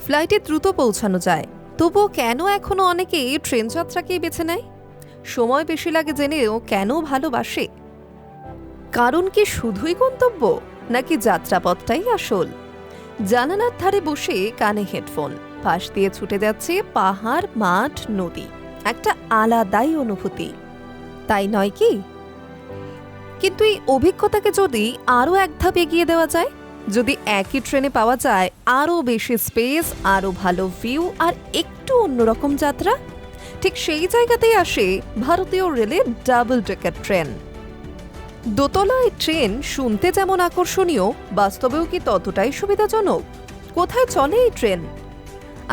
ফ্লাইটে দ্রুত পৌঁছানো যায়, তবুও কেন এখনো অনেকে ট্রেন যাত্রাকেই বেছে নেয়? সময় বেশি লাগে জেনেও কেন ভালোবাসে? কারণ কি শুধুই গন্তব্য, নাকি যাত্রাপথটাই আসল? জানালার ধারে বসে কানে হেডফোন, পাশ দিয়ে ছুটে যাচ্ছে পাহাড়, মাঠ, নদী। একটা আলাদাই অনুভূতি, তাই নয় কি? কিন্তু এই অভিজ্ঞতাকে যদি আরও এক ধাপ এগিয়ে দেওয়া যায়, যদি একই ট্রেনে পাওয়া যায় আরও বেশি স্পেস, আরও ভালো ভিউ আর একটু অন্যরকম যাত্রা, ঠিক সেই জায়গাতেই আসে ভারতীয় রেলের ডাবল ডেকার ট্রেন। দোতলা এই ট্রেন শুনতে যেমন আকর্ষণীয়, বাস্তবেও কি ততটাই সুবিধাজনক? কোথায় চলে এই ট্রেন,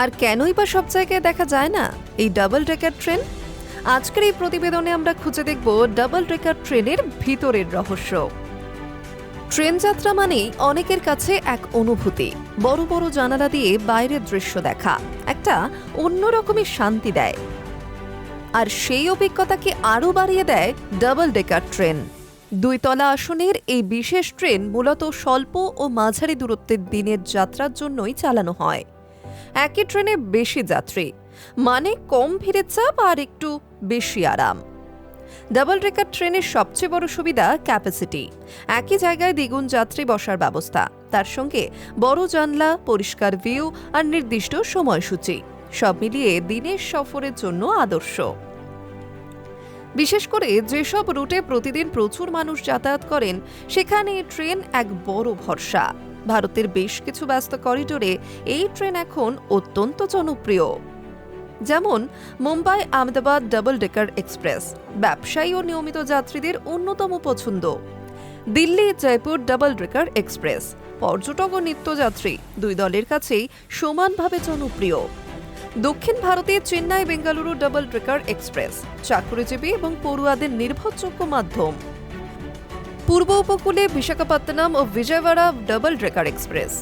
আর কেনই বা সব জায়গায় দেখা যায় না এই ডাবল ডেকার ট্রেন? আজকের এই প্রতিবেদনে আমরা খুঁজে দেখব ডাবল ডেকার ট্রেনের ভিতরের রহস্য। ট্রেন যাত্রা মানেই অনেকের কাছে এক অনুভূতি, বড় বড় জানালা দিয়ে বাইরের দৃশ্য দেখা একটা অন্যরকমের শান্তি দেয়। আর সেই অভিজ্ঞতাকে আরও বাড়িয়ে দেয় ডাবল ডেকার ট্রেন। 2 তলা আসনের এই বিশেষ ট্রেন মূলত স্বল্প ও মাঝারি দূরত্বের দিনের যাত্রার জন্যই চালানো হয়। একই ট্রেনে বেশি যাত্রী মানে কম ভিড়ের চাপ আর একটু বেশি আরাম। ডাবল ডেকার ট্রেনের সবচেয়ে বড় সুবিধা ক্যাপাসিটি। একই জায়গায় দ্বিগুণ যাত্রী বসার ব্যবস্থা, তার সঙ্গে বড় জানলা, পরিষ্কার ভিউ আর নির্দিষ্ট সময়সূচি, সব মিলিয়ে দিনের সফরের জন্য আদর্শ। বিশেষ করে যেসব রুটে প্রতিদিন প্রচুর মানুষ যাতায়াত করেন, সেখানে এই ট্রেন এক বড় ভরসা। ভারতের বেশ কিছু ব্যস্ত করিডোরে এই ট্রেন এখন অত্যন্ত জনপ্রিয়, যেমন Mumbai Ahmedabad double decker express, ব্যবসায়ী ও নিয়মিত যাত্রীদের অন্যতম পছন্দ। Delhi Jaipur double decker express, পর্যটক ও নিত্যযাত্রী 2 দলের কাছেই সমানভাবে জনপ্রিয়। দক্ষিণ ভারতে Chennai Bengaluru double decker express, চাকরিজীবী এবং পড়ুয়াদের নির্ভরযোগ্য মাধ্যম। পূর্ব উপকূলে বিশাখাপত্তনম ও বিজয়ওয়াড়া ডাবল ডেকার এক্সপ্রেস।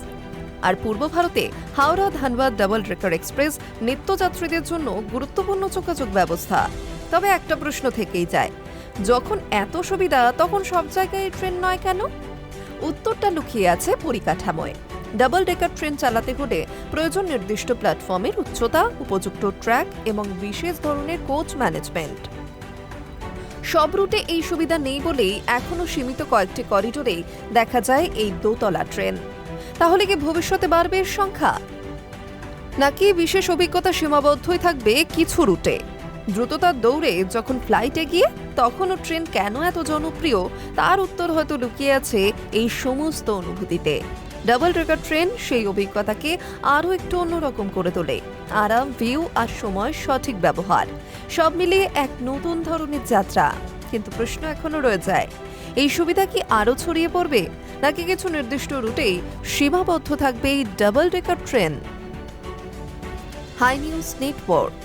আর পূর্ব ভারতে Howrah Dhanbad double decker express নিত্যযাত্রীদের জন্য গুরুত্বপূর্ণ যোগাযোগ ব্যবস্থা। তবে একটা প্রশ্ন থেকেই যায়, যখন এত সুবিধা তখন সব জায়গায় ট্রেন নয় কেন? উত্তরটা লুকিয়ে আছে পরিকাঠামোয়। ডাবল ডেকার ট্রেন চালাতে হলে প্রয়োজন নির্দিষ্ট প্ল্যাটফর্মের উচ্চতা, উপযুক্ত ট্র্যাক এবং বিশেষ ধরনের কোচ ম্যানেজমেন্ট। সব রুটে এই সুবিধা নেই বলেই এখনো সীমিত কয়েকটি করিডোরেই দেখা যায় এই দোতলা ট্রেন। তাহলে কি ভবিষ্যতে বাড়বে এর সংখ্যা, নাকি বিশেষ অভিজ্ঞতা সীমাবদ্ধই থাকবে কিছু রুটে? দ্রুততার দৌড়ে যখন ফ্লাইট এগিয়ে, তখনও ট্রেন কেন এত জনপ্রিয়, তার উত্তর হয়তো লুকিয়ে আছে এই সমস্ত অনুভূতিতে। ডাবল ডেকার ট্রেন সেই অভিজ্ঞতাকে আরও একটু অন্যরকম করে তোলে। আরাম, ভিউ আর সময় সঠিক ব্যবহার, সব মিলিয়ে এক নতুন ধরনের যাত্রা। কিন্তু প্রশ্ন এখনো রয়ে যায়, এই সুবিধা কি আরও ছড়িয়ে পড়বে, নাকি কিছু নির্দিষ্ট রুটেই সীমাবদ্ধ থাকবে এই double decker train? Hi News network.